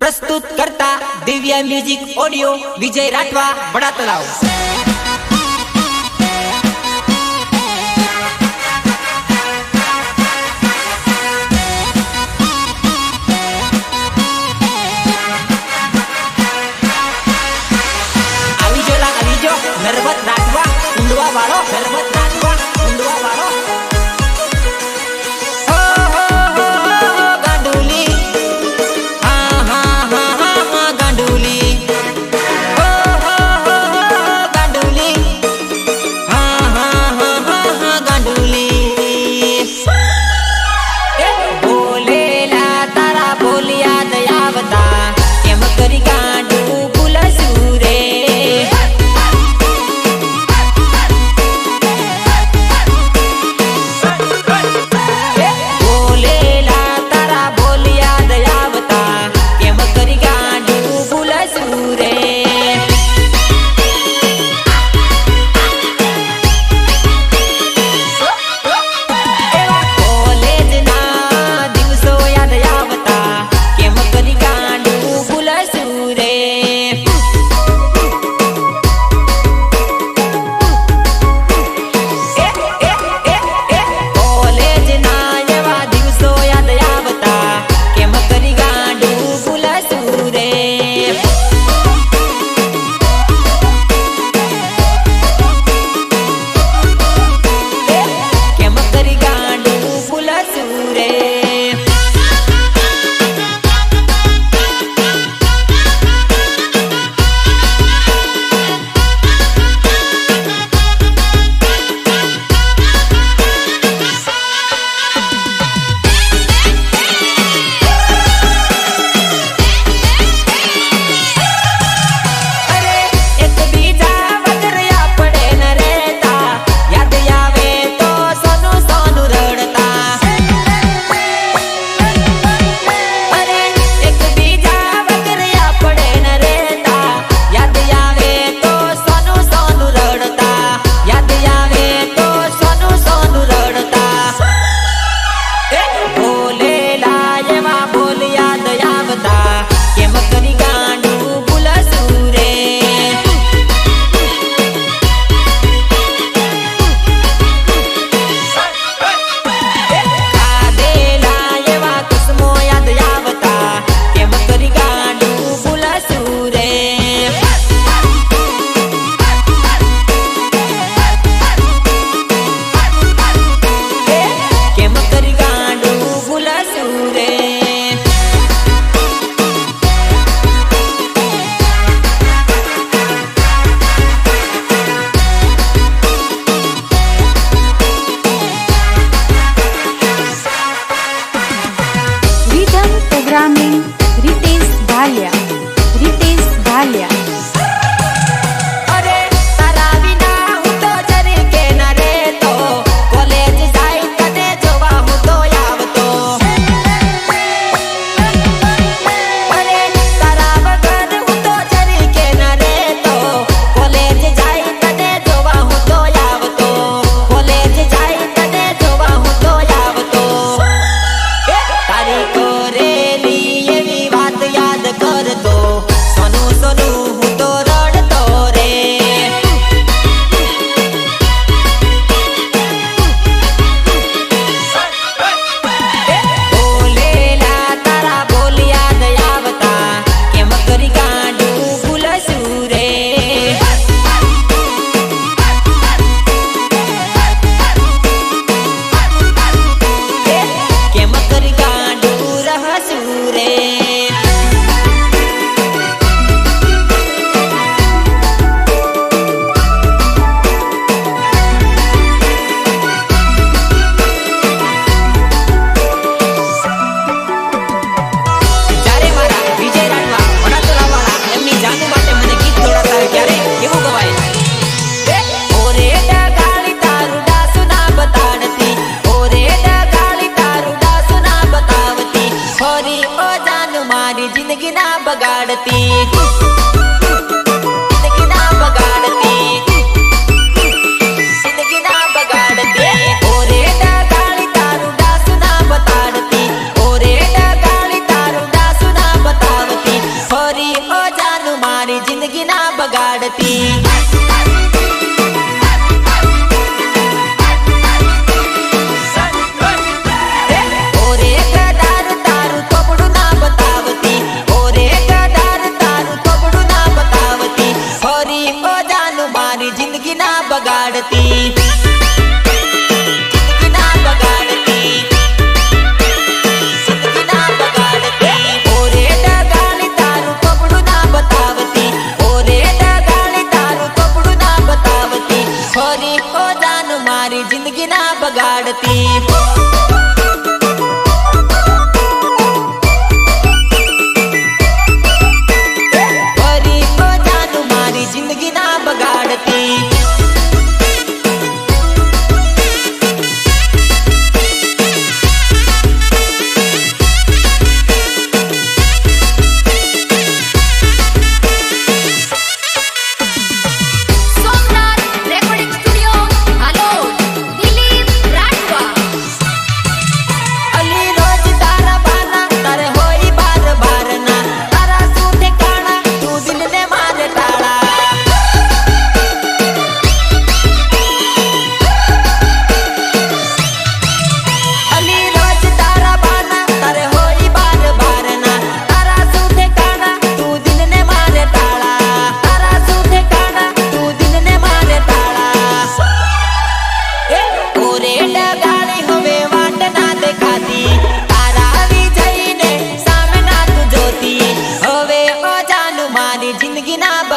प्रस्तुत करता Divya music audio विजय राठवा बड़ा तलाव। नरवत राठवा उंडवा वालो नरवत राठवा उंडवा वालो हो गांडुली हाँ हाँ हाँ हाँ हाँ गांडुली हो गांडुली हाँ हाँ हाँ हाँ हाँ गांडुली बोलेला तारा बोलिया दयावता केम करी गांडू बुलसूरे जिंदगी ना बगाड़ती तारू डासु ना बताड़ती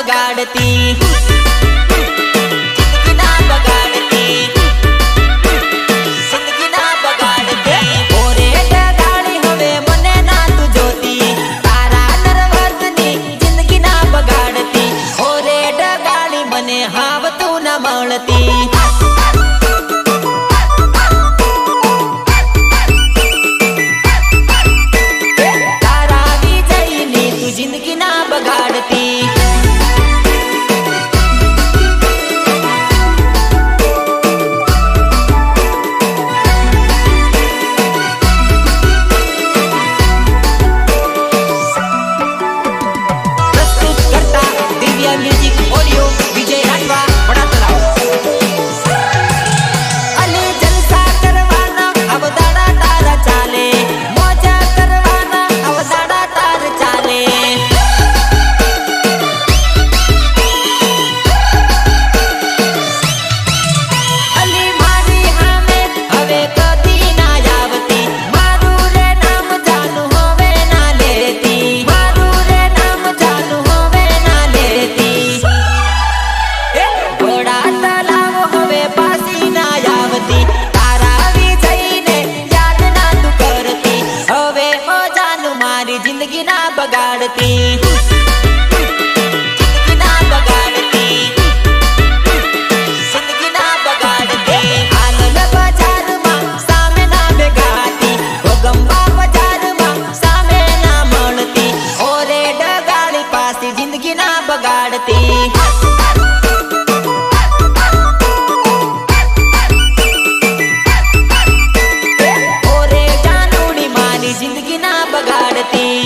બગાડતી, જિંદગી ના બગાડતી, જિંદગી ના બગાડતી. ઓરે ડગાડી હવે મને ના તું જોતી, તારા નરવતની જિંદગી ના બગાડતી. ઓરે ડગાડી મને હાવ તું ના મળતી. જિંદગી ના બગાડતી, જિંદગી ના બગાડતી, જિંદગી ના બગાડતી. આનંદ બજારમાં સામે ના બેગાતી, ગોગંબા બજારમાં સામે ના મળતી. ઓરે ડગાડી પાસી જિંદગી ના બગાડતી. ઓરે જાનુડી મારી જિંદગી ના બગાડતી.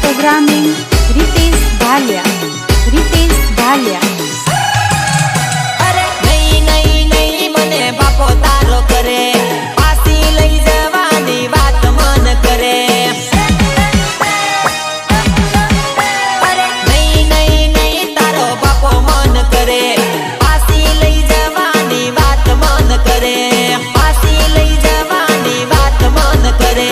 પ્રોગ્રામિંગ રીતેશ ભાલિયા. અરે નહીં નહીં નહીં મને બાપો તારો કરે, પાછી લઈ જવાની વાત મન કરે. અરે નહીં નહીં નહીં તારો બાપો મન કરે, પાછી લઈ જવાની વાત મન કરે, પાછી લઈ જવાની વાત મન કરે.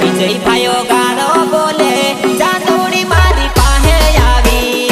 વિજય ભાઈઓ ગાળો બોલે, ચાંદોડી મારી પાસે આવી.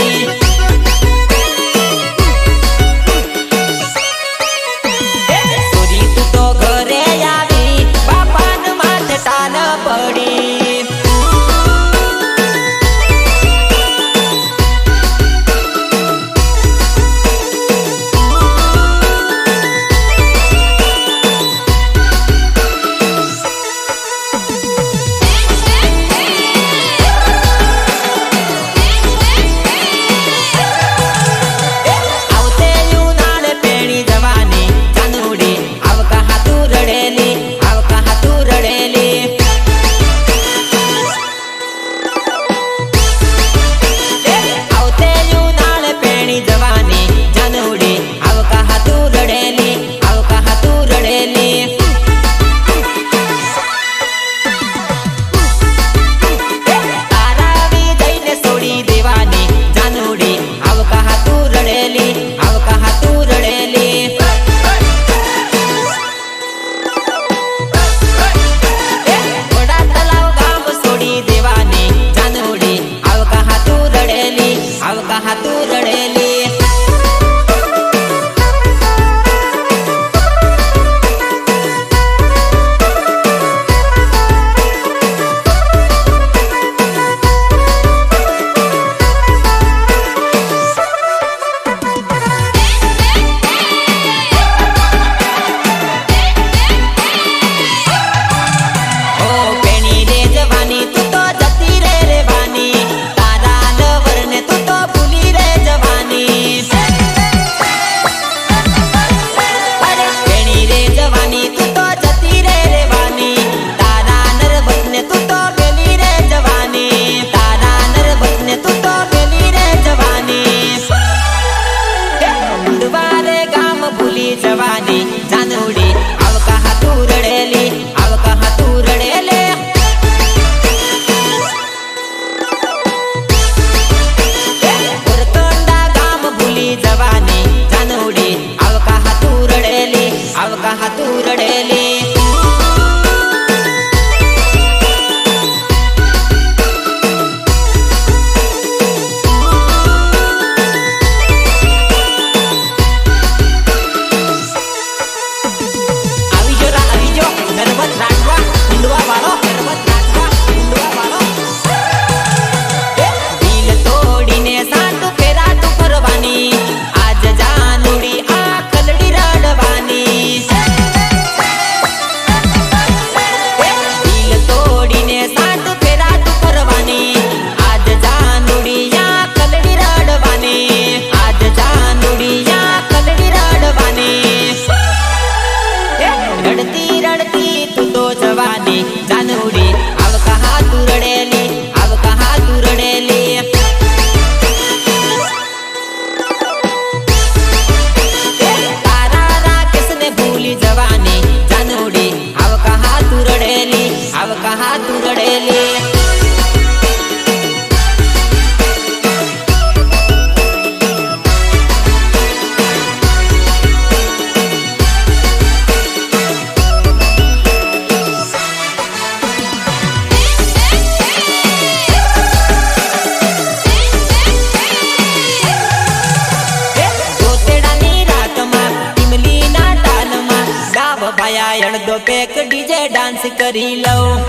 પેક ડીજે ડાન્સ કરી લઉં.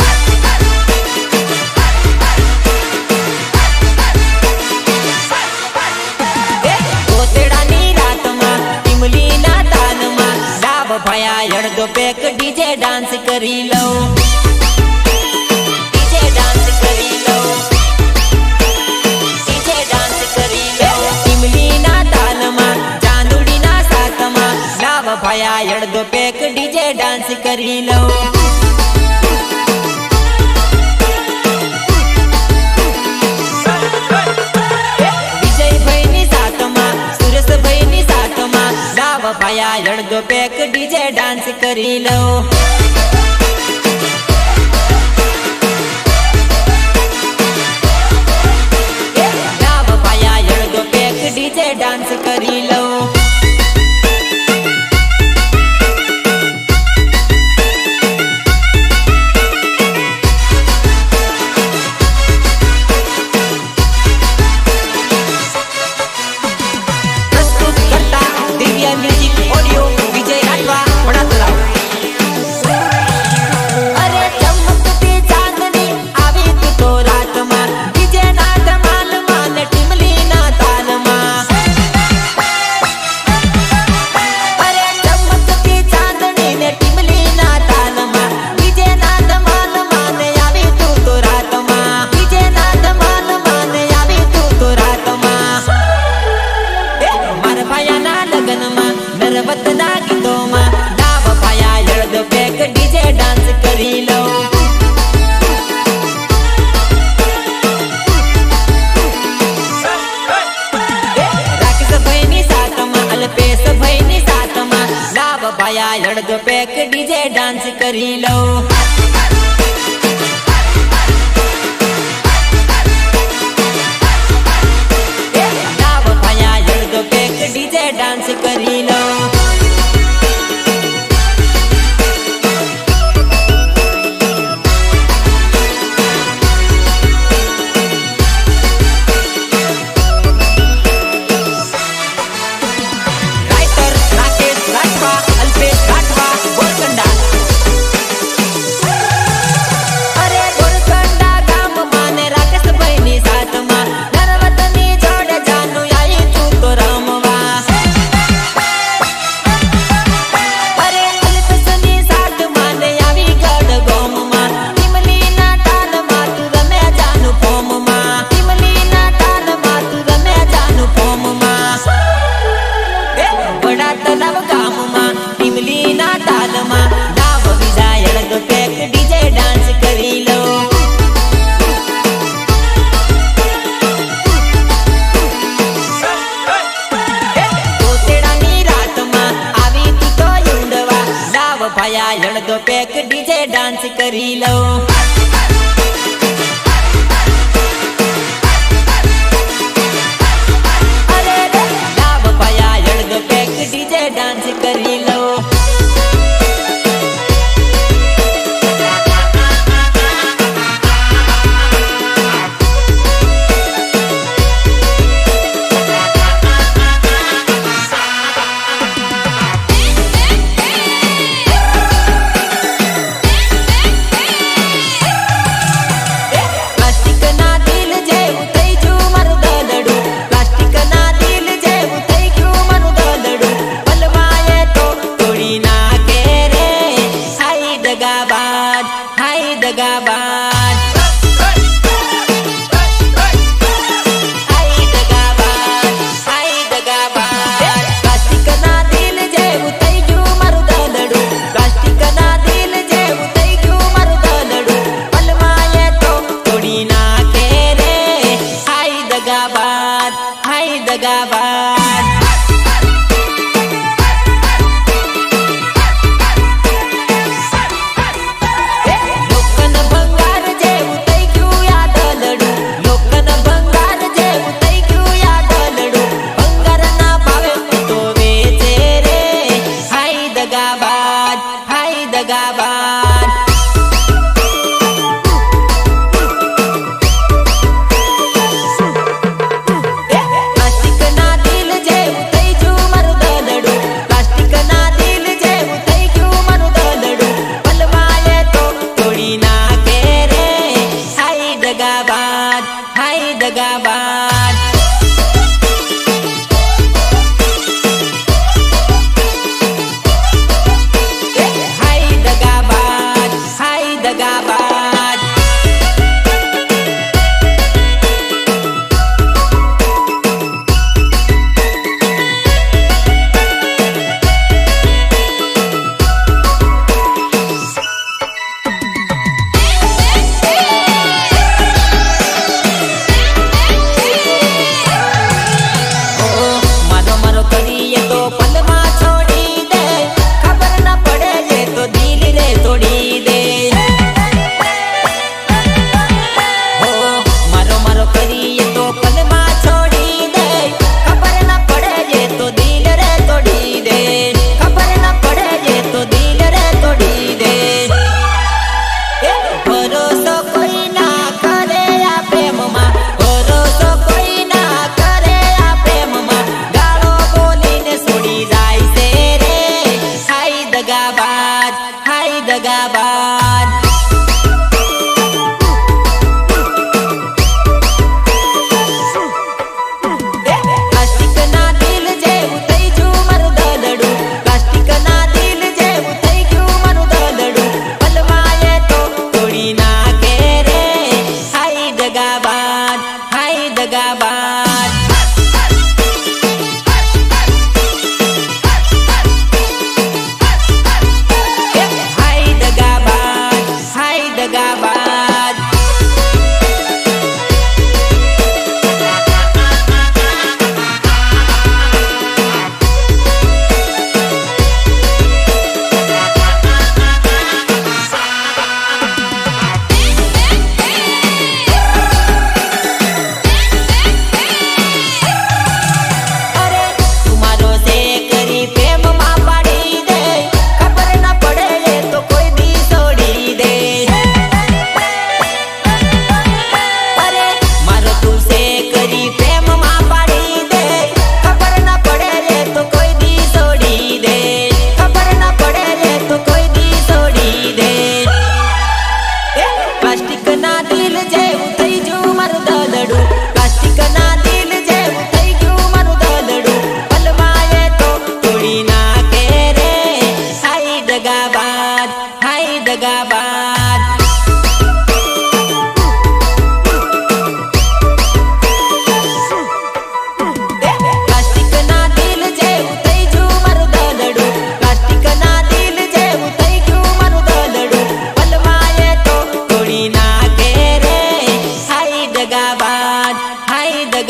ભયા અડધો પેક ડીજે ડાન્સ કરી લઉં. ડીજે ડાન્સ કરી લઉં. ડીજે ડાન્સ કરી લઉં. ઈમલીના તાલમાં ચાંદુડીના સાથમાં લાવ ભયા અડધો પેક ડીજે ડાન્સ કરી લઉં. વિજયભાઈની સાથમાં સુરેશભાઈની સાથમાં લાવ ભયા અડધો પેક ડીજે ડાન્સ કરી લઉં. લાવ ભયા અડધો પેક ડીજે ડાન્સ કરી લઉં. નરવતના ગીતોમાં લાવ ભયા અડધો પેક ડીજે ડાન્સ કરી લઉં. રાકેશભાઈની સાથમાં અલ્પેશભાઈની સાથમાં લાવ ભયા અડધો પેક ડીજે ડાન્સ કરી લઉં. લાવ ભયા અડધો પેક ડીજે ડાન્સ કરી લઉં. ભયા અડધો પેક ડીજે ડાન્સ કરી લઉં. લાવ ભયા અડધો પેક ડીજે ડાન્સ કરી લઉં.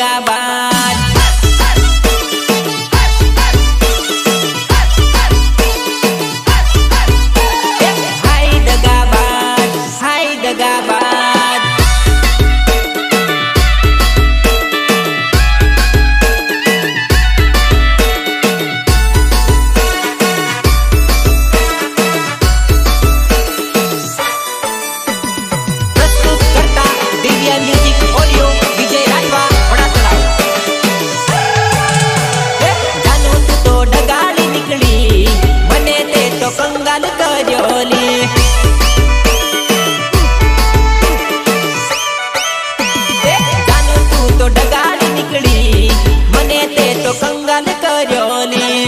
દગાબાજ. હાય દગાબાજ, હાય દગાબાજ. પ્રસ્તુત કરતા દિવ્યા મ્યુઝિક ઓડિયો વિજય રાઠવા વડાતળાવ. જાનું તું તો ડગાડી નીકળી, મને તે તો કંગાલ કર્યોલી. જાનું તું તો ડગાડી નીકળી, મને તે તો કંગાલ કર્યોલી.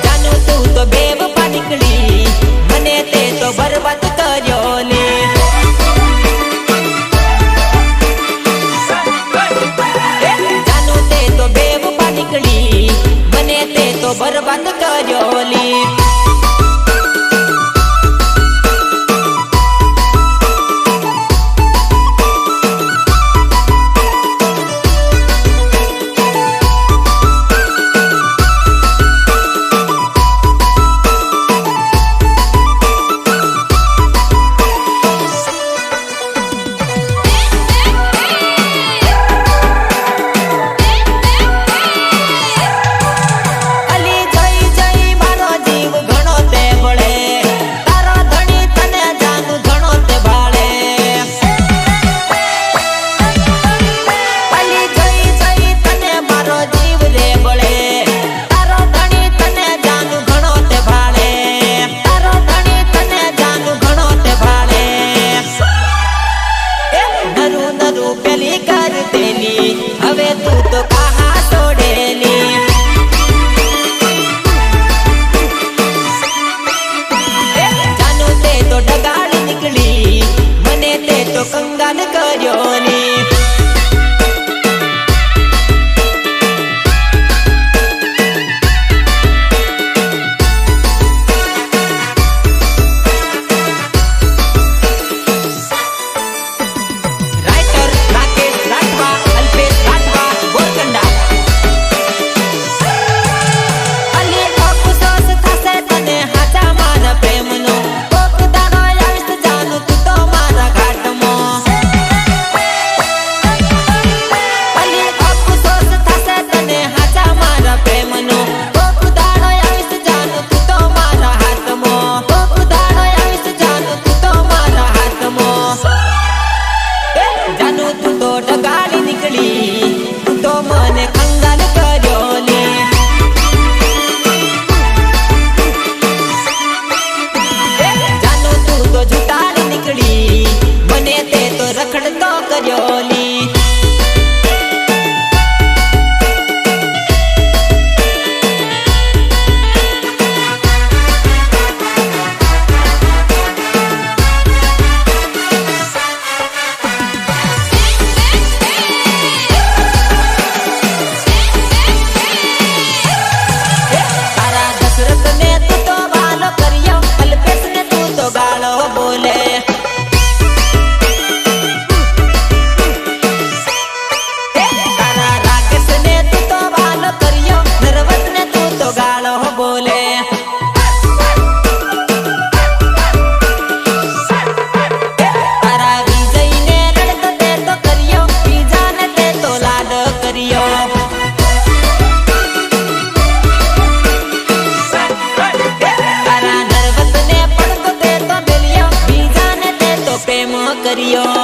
જાનું તું તો બેવફા નીકળી, મને તે તો બરબાદ કર્યોલી. જાનું તે તો બેવફા નીકળી, મને તે તો બરબાદ કર્યોલી. અલી જઈ જઈ મારો જીવ ઘણો તે બળે, તારો ધણી તને જાનું ઘણો તે ભાળે. અલી જઈ જઈ તને મારો જીવ રે બળે, તારો ધણી તને જાનું ઘણો તે ભાળે. તારો ધણી તને જાનું ઘણો તે ભાળે. નરું નરું પેલી કરતેલી, હવે તું તો કાહા છોડેલી. જાનું તે તો ડગાડી નીકળી, મને તે તો કંગાલ કર્યોલી. રાઇટર રાકેશ રાઠવા, અલ્પેશ રાઠવા, ગોરકંડા. અલી અફસોસ થશે તને હાચા મારા પ્રેમનો, કોક દાડો આવીશ જાનું તું તો મારા ઘાટમાં. અલી અફસોસ થશે તને હાચા મારા પ્રેમનો, કોક દાડો આવીશ જાનું તું તો મારા હાથમાં. કોક દાડો આવીશ જાનું તું તો મારા હાથમાં. જાનું તું તો ડગાડી નીકળી, તું તો મને કંગાલ કર્યોલી. જાનું તું તો જુટાડી નીકળી, મને તે તો રખડતો કર્યોલી. તારા દશરથને તું તો વાલો કર્યો, અલ્પેશને તું તો ગાળો બોલે. તારા રાકેશને તું તો વાલો કર્યો, નરવતને તું તો ગાળો બોલે. તારા વિજયને રડતો તે તો કર્યો, બીજાને તે તો લાડ કર્યો. તારા નરવતને પડતો તે તો મેલ્યો, બીજાને તે તો પ્રેમ કર્યો.